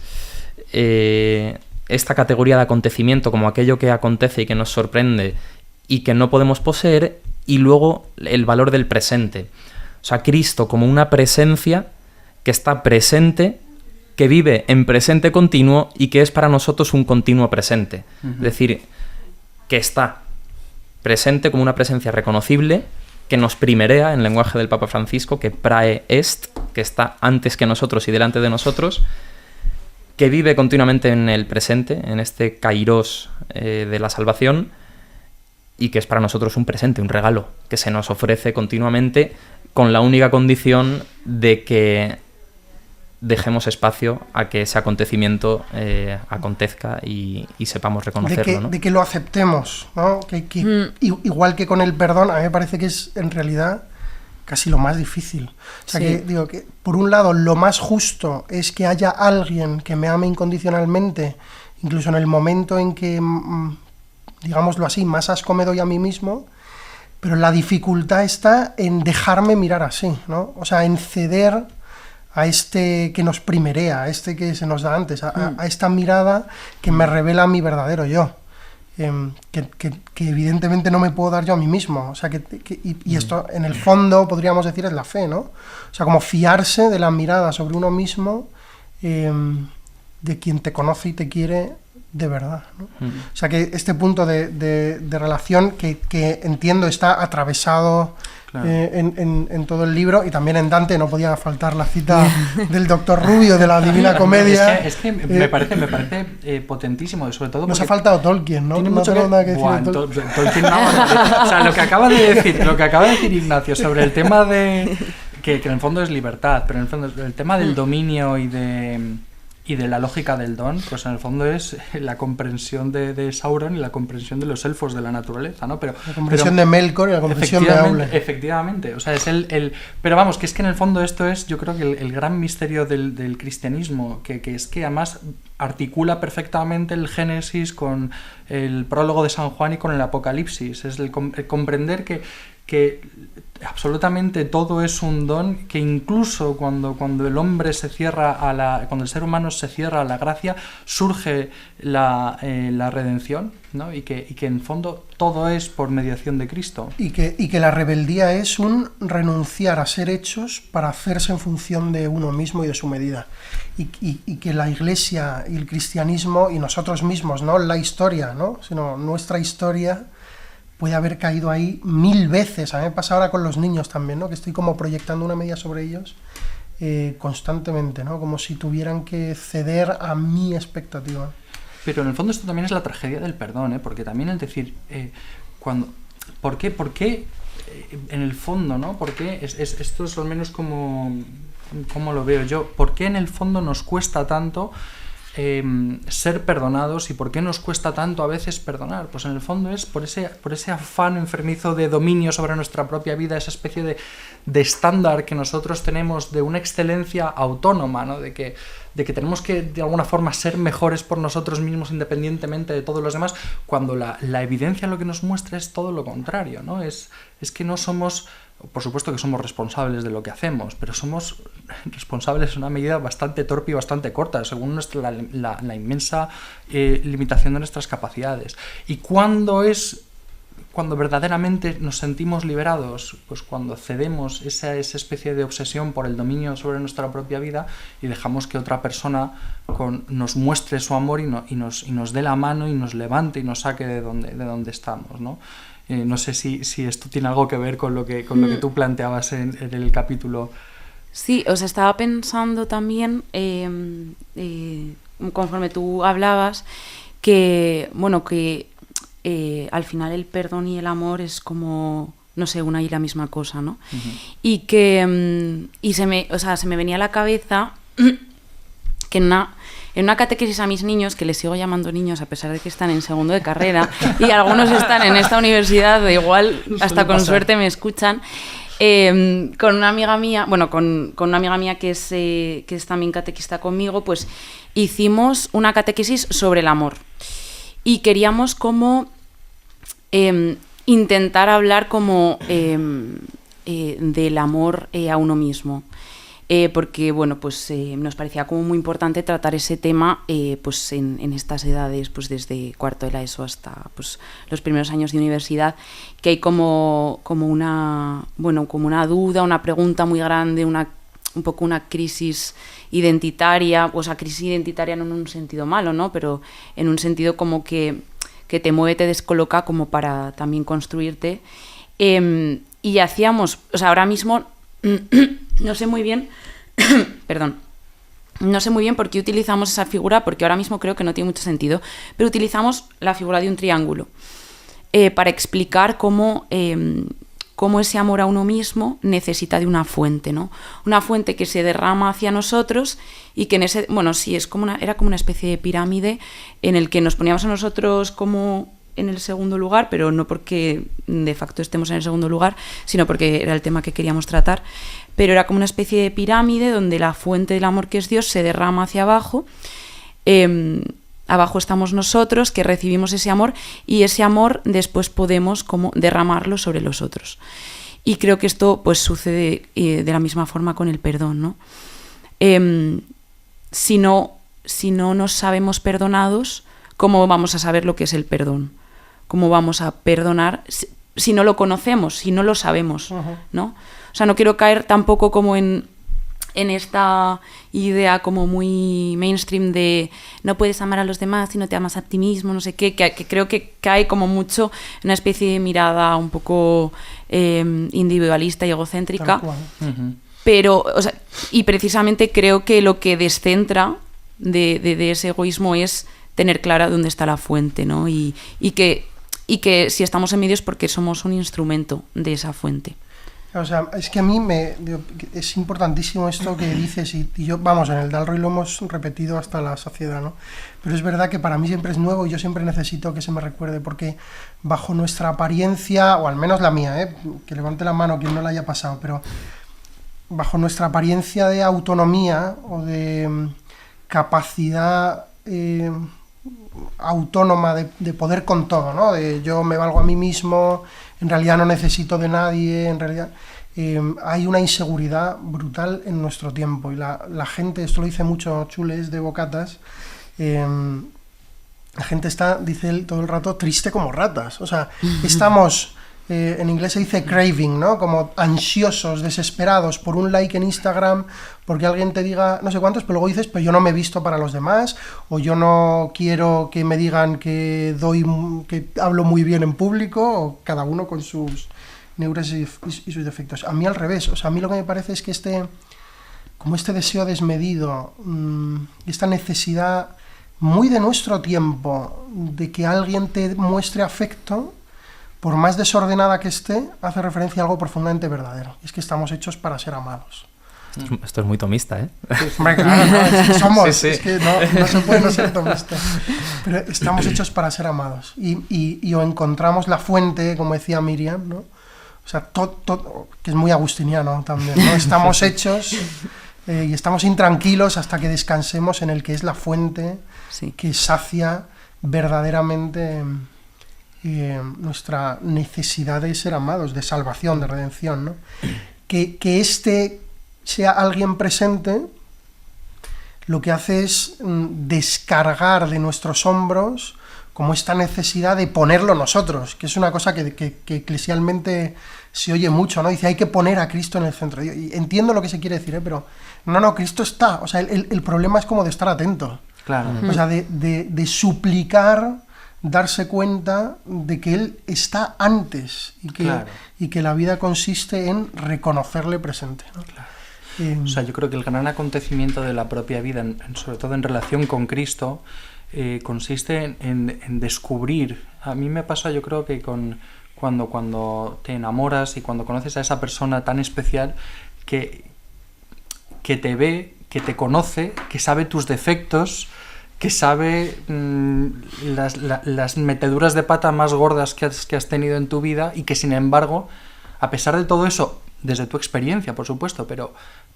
esta categoría de acontecimiento como aquello que acontece y que nos sorprende y que no podemos poseer, y luego el valor del presente. O sea, Cristo como una presencia que está presente, que vive en presente continuo y que es para nosotros un continuo presente. Uh-huh. Es decir, que está presente como una presencia reconocible, que nos primerea, en lenguaje del Papa Francisco, que prae est, que está antes que nosotros y delante de nosotros, que vive continuamente en el presente, en este kairos de la salvación, y que es para nosotros un presente, un regalo, que se nos ofrece continuamente con la única condición de que dejemos espacio a que ese acontecimiento acontezca y sepamos reconocerlo, ¿no? De que lo aceptemos, ¿no? Igual que con el perdón, a mí me parece que es en realidad casi lo más difícil. O sea, sí. que por un lado lo más justo es que haya alguien que me ame incondicionalmente, incluso en el momento en que, digámoslo así, más asco me doy a mí mismo, pero la dificultad está en dejarme mirar así, ¿no? O sea, en ceder a este que nos primerea, a este que se nos da antes, a esta mirada que me revela mi verdadero yo. Que evidentemente no me puedo dar yo a mí mismo, o sea, y esto en el fondo podríamos decir es la fe, ¿no? O sea, como fiarse de la mirada sobre uno mismo, de quien te conoce y te quiere de verdad, ¿no? O sea, que este punto de relación que entiendo está atravesado, claro, en todo el libro, y también en Dante no podía faltar la cita del Doctor Rubio de la Divina Comedia. Es que me parece potentísimo, sobre todo nos ha faltado Tolkien, ¿no? Tiene no mucho tengo nada que decir de Tolkien. O sea, lo que acaba de decir Ignacio sobre el tema de que en el fondo es libertad, pero en el fondo el tema del dominio y de la lógica del don, pues en el fondo es la comprensión de Sauron y la comprensión de los elfos de la naturaleza, ¿no? Pero, la comprensión de Melkor y la comprensión de Aule. Efectivamente, o sea, es pero vamos, que es que en el fondo esto es, yo creo que el gran misterio del cristianismo, que es que además articula perfectamente el Génesis con el prólogo de San Juan y con el Apocalipsis, es el comprender que que absolutamente todo es un don, que incluso cuando el hombre se cierra cuando el ser humano se cierra a la gracia, surge la redención, ¿no? Y que en fondo todo es por mediación de Cristo. Y que la rebeldía es un renunciar a ser hechos para hacerse en función de uno mismo y de su medida. Y que la Iglesia y el cristianismo y nosotros mismos, no la historia, ¿no? Sino nuestra historia, puede haber caído ahí 1000 veces. A mí me pasa ahora con los niños también, ¿no? Que estoy como proyectando una medida sobre ellos constantemente, ¿no? Como si tuvieran que ceder a mi expectativa. Pero en el fondo esto también es la tragedia del perdón, ¿eh? Porque también es decir, ¿por qué en el fondo, ¿no? ¿Por qué esto es al menos como lo veo yo? ¿Por qué en el fondo nos cuesta tanto ser perdonados y por qué nos cuesta tanto a veces perdonar? Pues en el fondo es por ese afán enfermizo de dominio sobre nuestra propia vida, esa especie de estándar que nosotros tenemos de una excelencia autónoma, ¿no? De que tenemos que de alguna forma ser mejores por nosotros mismos independientemente de todos los demás, cuando la evidencia lo que nos muestra es todo lo contrario, ¿no? Es que no somos... Por supuesto que somos responsables de lo que hacemos, pero somos responsables en una medida bastante torpe y bastante corta, según la inmensa limitación de nuestras capacidades. ¿Y cuándo verdaderamente nos sentimos liberados? Pues cuando cedemos esa especie de obsesión por el dominio sobre nuestra propia vida y dejamos que otra persona nos muestre su amor y nos dé la mano y nos levante y nos saque de donde estamos, ¿no? No sé si esto tiene algo que ver con lo que tú planteabas en el capítulo. Sí, o sea, estaba pensando también, conforme tú hablabas, que al final el perdón y el amor es como, no sé, una y la misma cosa, ¿no? Uh-huh. Y que se me venía a la cabeza que en una catequesis a mis niños, que les sigo llamando niños a pesar de que están en segundo de carrera, y algunos están en esta universidad, de igual hasta con suerte me escuchan, con una amiga mía, con una amiga mía que es también catequista conmigo, pues hicimos una catequesis sobre el amor. Y queríamos como intentar hablar como del amor a uno mismo. Porque nos parecía como muy importante tratar ese tema pues en estas edades, pues desde cuarto de la ESO hasta pues los primeros años de universidad, que hay como una duda, una pregunta muy grande, un poco una crisis identitaria, o sea, crisis identitaria no en un sentido malo, ¿no? Pero en un sentido como que te mueve, te descoloca como para también construirte. Y hacíamos, o sea, ahora mismo no sé muy bien perdón, no sé muy bien por qué utilizamos esa figura, porque ahora mismo creo que no tiene mucho sentido, pero utilizamos la figura de un triángulo para explicar cómo ese amor a uno mismo necesita de una fuente, ¿no? Una fuente que se derrama hacia nosotros y que era como una especie de pirámide en el que nos poníamos a nosotros como en el segundo lugar, pero no porque de facto estemos en el segundo lugar, sino porque era el tema que queríamos tratar. Pero era como una especie de pirámide donde la fuente del amor, que es Dios, se derrama hacia abajo. Abajo estamos nosotros, que recibimos ese amor, y ese amor después podemos como derramarlo sobre los otros. Y creo que esto pues sucede de la misma forma con el perdón, ¿no? Si no nos sabemos perdonados, ¿cómo vamos a saber lo que es el perdón? ¿Cómo vamos a perdonar si no lo conocemos, si no lo sabemos, ¿no? O sea, no quiero caer tampoco como en esta idea como muy mainstream de no puedes amar a los demás si no te amas a ti mismo, no sé qué, que creo que cae como mucho en una especie de mirada un poco individualista y egocéntrica. Uh-huh. Pero, o sea, y precisamente creo que lo que descentra de ese egoísmo es tener clara dónde está la fuente, ¿no? Y que si estamos en medio es porque somos un instrumento de esa fuente. O sea, es que a mí es importantísimo esto que dices, y yo, vamos, en el Dalroy lo hemos repetido hasta la saciedad, ¿no? Pero es verdad que para mí siempre es nuevo y yo siempre necesito que se me recuerde, porque bajo nuestra apariencia, o al menos la mía, que levante la mano quien no la haya pasado, pero bajo nuestra apariencia de autonomía o de capacidad autónoma de poder con todo, ¿no? De yo me valgo a mí mismo, en realidad no necesito de nadie, en realidad... hay una inseguridad brutal en nuestro tiempo y la gente, esto lo dice mucho Chules de Bocatas, la gente está, dice él todo el rato, triste como ratas. O sea, estamos, en inglés se dice craving, ¿no? Como ansiosos, desesperados por un like en Instagram, porque alguien te diga no sé cuántos, pero luego dices, pero yo no me he visto para los demás, o yo no quiero que me digan que hablo muy bien en público, o cada uno con sus neurosis y sus defectos. A mí al revés, o sea, a mí lo que me parece es que este deseo desmedido, esta necesidad muy de nuestro tiempo, de que alguien te muestre afecto, por más desordenada que esté, hace referencia a algo profundamente verdadero. Es que estamos hechos para ser amados. Esto es muy tomista, ¿eh? Hombre, claro, ¿no? Es que somos, Sí. es que no se puede no ser tomista. Pero estamos hechos para ser amados. Y o encontramos la fuente, como decía Miriam, ¿no? O sea, todo, que es muy agustiniano también, ¿no? Estamos hechos y estamos intranquilos hasta que descansemos en el que es la fuente que sacia verdaderamente nuestra necesidad de ser amados, de salvación, de redención, ¿no? Que este sea alguien presente, lo que hace es descargar de nuestros hombros como esta necesidad de ponerlo nosotros, que es una cosa que eclesialmente se oye mucho, ¿no? Dice, hay que poner a Cristo en el centro. Y entiendo lo que se quiere decir, pero no, Cristo está. O sea, el problema es como de estar atento. Claro. O sea, de suplicar, darse cuenta de que Él está antes y que la vida consiste en reconocerle presente, ¿no? Claro. O sea, yo creo que el gran acontecimiento de la propia vida, sobre todo en relación con Cristo, consiste en descubrir. A mí me pasa, yo creo que cuando te enamoras y cuando conoces a esa persona tan especial que te ve, que te conoce, que sabe tus defectos, que sabe las meteduras de pata más gordas que has tenido en tu vida, y que sin embargo, a pesar de todo eso, desde tu experiencia, por supuesto, pero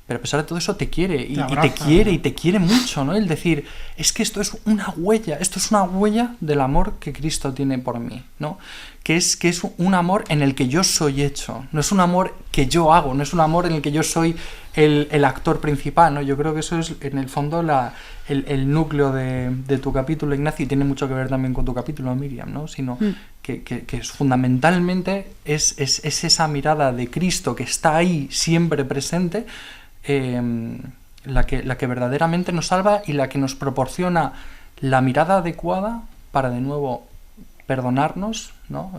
a pesar de todo eso te quiere, y te quiere mucho, ¿no? El decir, es que esto es una huella del amor que Cristo tiene por mí, ¿no? Que es un amor en el que yo soy hecho, no es un amor que yo hago, no es un amor en el que yo soy el actor principal, ¿no? Yo creo que eso es, en el fondo, el núcleo de tu capítulo, Ignacio, y tiene mucho que ver también con tu capítulo, Miriam, ¿no? Sino que es, fundamentalmente es esa mirada de Cristo que está ahí siempre presente, la que verdaderamente nos salva y la que nos proporciona la mirada adecuada para, de nuevo, perdonarnos, ¿no?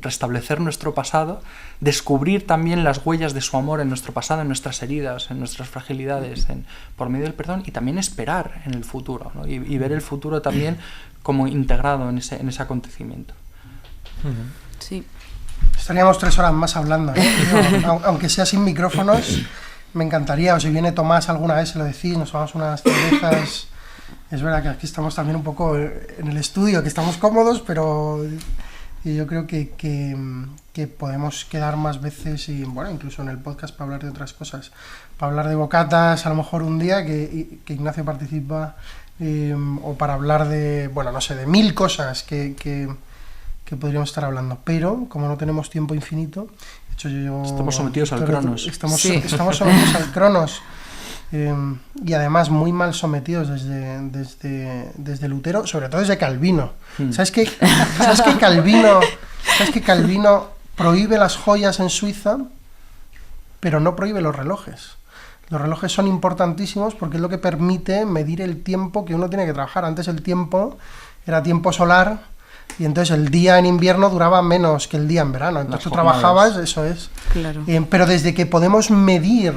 Restablecer nuestro pasado, descubrir también las huellas de su amor en nuestro pasado, en nuestras heridas, en nuestras fragilidades, por medio del perdón, y también esperar en el futuro, ¿no? Y ver el futuro también como integrado en ese acontecimiento. Sí. Estaríamos 3 horas más hablando, ¿no? Aunque sea sin micrófonos, me encantaría. O si viene Tomás alguna vez, se lo decís, nos tomamos unas cervezas. Es verdad que aquí estamos también un poco en el estudio, que estamos cómodos, pero yo creo que podemos quedar más veces, y bueno, incluso en el podcast, para hablar de otras cosas, para hablar de bocatas a lo mejor un día que Ignacio participa, o para hablar de, bueno, no sé, de 1000 cosas que podríamos estar hablando, pero como no tenemos tiempo infinito, de hecho estamos sometidos al Cronos. Estamos sometidos al Cronos. Y además muy mal sometidos desde Lutero, sobre todo desde Calvino. ¿Sabes que Calvino prohíbe las joyas en Suiza, pero no prohíbe los relojes? Los relojes son importantísimos porque es lo que permite medir el tiempo que uno tiene que trabajar. Antes el tiempo era tiempo solar, y entonces el día en invierno duraba menos que el día en verano. Entonces tú trabajabas, eso es. Claro. Pero desde que podemos medir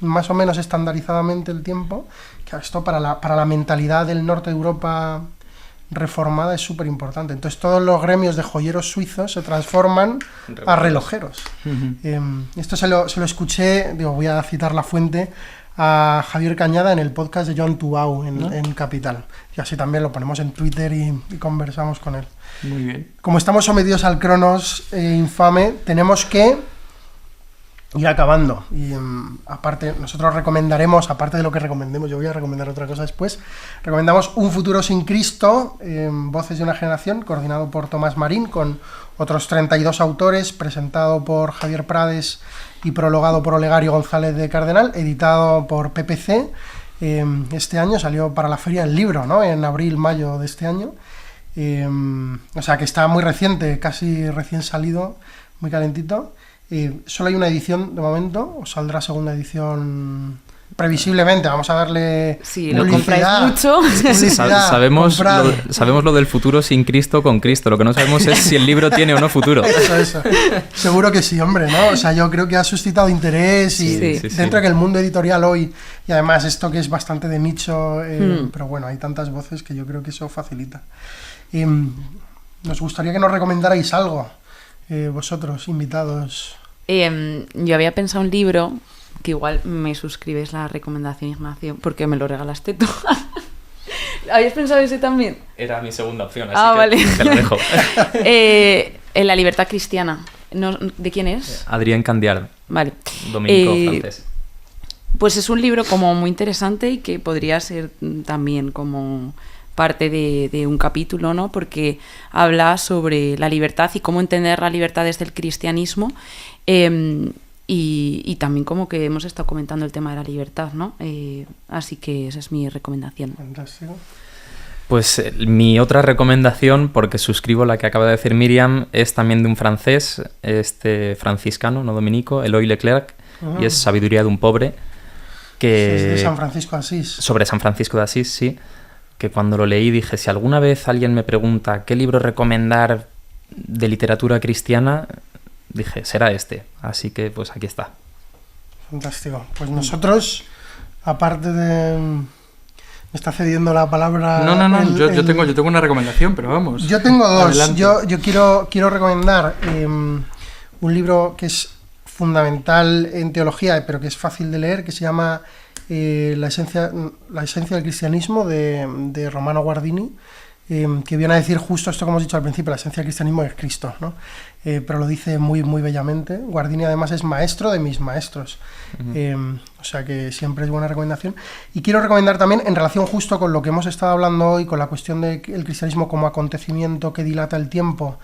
más o menos estandarizadamente el tiempo, que esto para la mentalidad del norte de Europa reformada es súper importante. Entonces todos los gremios de joyeros suizos se transforman a relojeros. Esto se lo escuché, voy a citar la fuente, a Javier Cañada en el podcast de John Tubau en Capital. Y así también lo ponemos en Twitter y conversamos con él. Muy bien. Como estamos sometidos al Cronos infame, tenemos que ir acabando. Y aparte, nosotros recomendaremos, aparte de lo que recomendemos, yo voy a recomendar otra cosa después, recomendamos Un futuro sin Cristo, Voces de una generación, coordinado por Tomás Marín, con otros 32 autores, presentado por Javier Prades y prologado por Olegario González de Cardenal, editado por PPC. Este año salió para la Feria del Libro, ¿no? En abril-mayo de este año. O sea que está muy reciente, casi recién salido, muy calentito. Solo hay una edición de momento, o saldrá segunda edición previsiblemente. Vamos a darle sí, lo compráis mucho. Sabemos lo del futuro sin Cristo con Cristo. Lo que no sabemos es si el libro tiene o no futuro. Eso. Seguro que sí, hombre, ¿no? O sea, yo creo que ha suscitado interés y dentro de que el mundo editorial hoy, y además esto que es bastante de nicho, pero bueno, hay tantas voces que yo creo que eso facilita. Nos gustaría que nos recomendarais algo, vosotros, invitados. Yo había pensado un libro, que igual me suscribes la recomendación, Ignacio, porque me lo regalaste tú. ¿Habías pensado ese también? Era mi segunda opción, así vale. Te lo dejo. En La libertad cristiana. ¿De quién es? Adrien Candiard. Vale. Dominico francés. Pues es un libro como muy interesante y que podría ser también como parte de un capítulo, ¿no? Porque habla sobre la libertad y cómo entender la libertad desde el cristianismo, y también como que hemos estado comentando el tema de la libertad, ¿no? Así que esa es mi recomendación. Fantástico. Pues mi otra recomendación, porque suscribo la que acaba de decir Miriam, es también de un francés, franciscano, no dominico, Eloy Leclerc, y es Sabiduría de un pobre, que es de San Francisco de Asís. Sobre San Francisco de Asís, sí. Que cuando lo leí dije, si alguna vez alguien me pregunta qué libro recomendar de literatura cristiana, dije, será este. Así que pues aquí está. Fantástico. Pues nosotros, aparte de... Me está cediendo la palabra... No, yo tengo una recomendación, pero vamos. Yo tengo dos. Adelante. Yo quiero recomendar un libro que es fundamental en teología, pero que es fácil de leer, que se llama... la esencia del cristianismo de Romano Guardini, que viene a decir justo esto que hemos dicho al principio, la esencia del cristianismo es Cristo, ¿no? Pero lo dice muy, muy bellamente. Guardini además es maestro de mis maestros, o sea que siempre es buena recomendación. Y quiero recomendar también, en relación justo con lo que hemos estado hablando hoy, con la cuestión del cristianismo como acontecimiento que dilata el tiempo,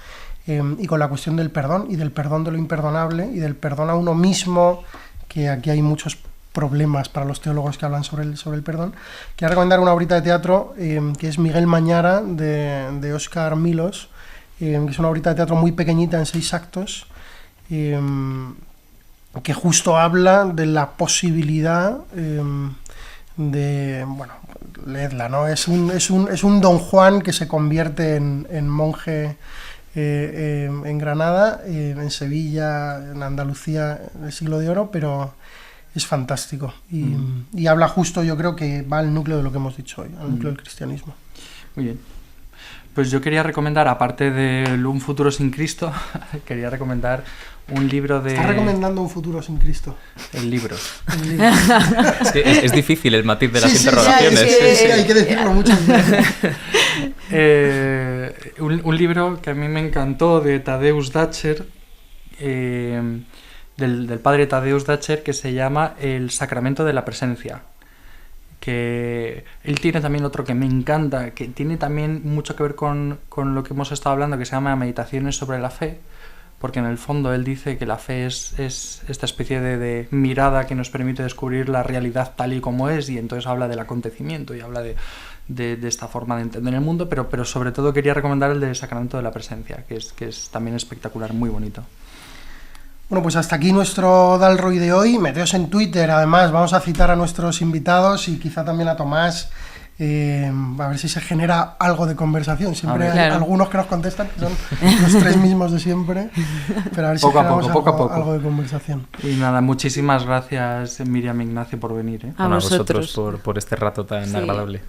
y con la cuestión del perdón, y del perdón de lo imperdonable, y del perdón a uno mismo, que aquí hay muchos problemas para los teólogos que hablan sobre el perdón. Quiero recomendar una obrita de teatro que es Miguel Mañara, de Óscar Milos, que es una obrita de teatro muy pequeñita en 6 actos, que justo habla de la posibilidad de, bueno, leedla, ¿no? Es un Don Juan que se convierte en monje en Granada, en Sevilla, en Andalucía, en el Siglo de Oro, pero es fantástico y habla justo, yo creo que va al núcleo de lo que hemos dicho hoy, al núcleo del cristianismo. Muy bien. Pues yo quería recomendar, aparte de Un futuro sin Cristo, quería recomendar un libro de... ¿Estás recomendando Un futuro sin Cristo? El libro. Es que es difícil el matiz de las interrogaciones. Sí, hay que decirlo muchas veces. Un libro que a mí me encantó, de Tadeusz Dacher, del padre Tadeusz Dacher, que se llama El sacramento de la presencia, que él tiene también otro que me encanta, que tiene también mucho que ver con lo que hemos estado hablando, que se llama Meditaciones sobre la fe, porque en el fondo él dice que la fe es esta especie de mirada que nos permite descubrir la realidad tal y como es, y entonces habla del acontecimiento y habla de esta forma de entender el mundo, pero sobre todo quería recomendar el del sacramento de la presencia, que es también espectacular, muy bonito. Bueno, pues hasta aquí nuestro Dalroy de hoy. Meteos en Twitter, además vamos a citar a nuestros invitados y quizá también a Tomás, a ver si se genera algo de conversación. Siempre hay algunos que nos contestan, que son los 3 mismos de siempre, pero a ver si generamos algo de conversación. Y nada, muchísimas gracias, Miriam e Ignacio, por venir. A vosotros por este rato tan agradable.